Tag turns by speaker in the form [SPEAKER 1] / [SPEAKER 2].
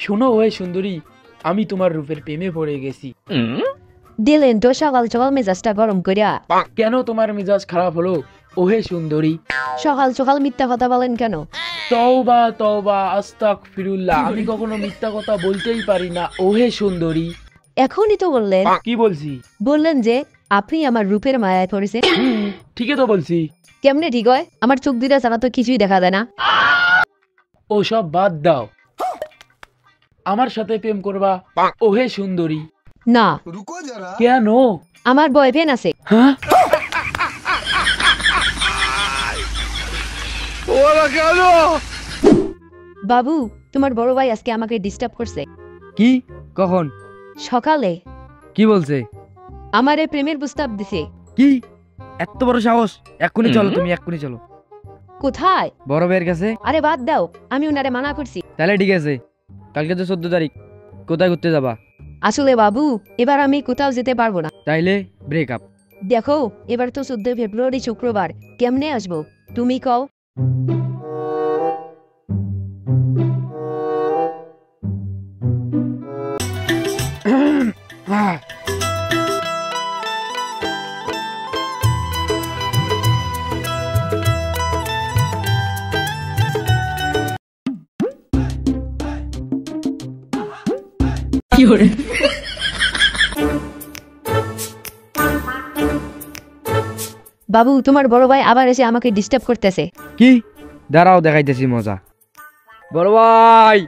[SPEAKER 1] শোনো ওহে সুন্দরী, আমি তোমার রূপের প্রেমে পড়ে গেছি।
[SPEAKER 2] দিলেন তো সকাল সকাল মেজাজটা গরম করিয়া।
[SPEAKER 1] কেন তোমার মেজাজ খারাপ হলো ওহে সুন্দরী?
[SPEAKER 2] সকাল সকাল মিথ্যা কথা বলেন কেন?
[SPEAKER 1] তওবা তওবা আস্তাগফিরুল্লাহ, আমি কখনো মিথ্যা কথা বলতেই পারি না ওহে সুন্দরী।
[SPEAKER 2] এখনই তো বললেন।
[SPEAKER 1] কি বলছি?
[SPEAKER 2] বললেন যে আপনি আমার রূপের মায়ায় পড়েছেন।
[SPEAKER 1] ঠিকই তো বলছি।
[SPEAKER 2] কেমনে ঠিক হয়? আমার চোখ দুটা ছাড়া তো কিছুই দেখা যায় না।
[SPEAKER 1] ও সব বাদ দাও, আমার সাথে প্রেম করবা ওহে সুন্দরী?
[SPEAKER 2] না।
[SPEAKER 1] কেন?
[SPEAKER 2] আমার বয়ফ্রেন্ড আছে।
[SPEAKER 1] হ্যাঁ?
[SPEAKER 2] বাবু, তোমার বড় ভাই আজকে আমাকে ডিস্টার্ব করছে।
[SPEAKER 3] কি? কখন?
[SPEAKER 2] সকালে
[SPEAKER 3] কি বলছে?
[SPEAKER 2] আমারে প্রেমের প্রস্তাব দিছে।
[SPEAKER 3] কি? এত বড় সাহস! এক্ষুনি চলো, তুমি এক্ষুনি চলো।
[SPEAKER 2] কোথায়?
[SPEAKER 3] বড় ভাইয়ের কাছে।
[SPEAKER 2] আরে বাদ দাও, আমি উনারে মানা করছি।
[SPEAKER 3] তাহলে ঠিক আছে, কালকে তো 14 তারিখ, কোথায় ঘুরতে যাবা?
[SPEAKER 2] আসলে বাবু, এবার আমি কোথাও যেতে পারবো না।
[SPEAKER 3] তাইলে ব্রেকআপ।
[SPEAKER 2] দেখো, এবার তো 14 ফেব্রুয়ারি শুক্রবার, কেমনে আসবো তুমি কও? বাবু, তোমার বড় ভাই আবার এসে আমাকে ডিস্টার্ব করতেছে।
[SPEAKER 3] কি? দাঁড়াও, দেখাইতেছি মজা। বড় ভাই!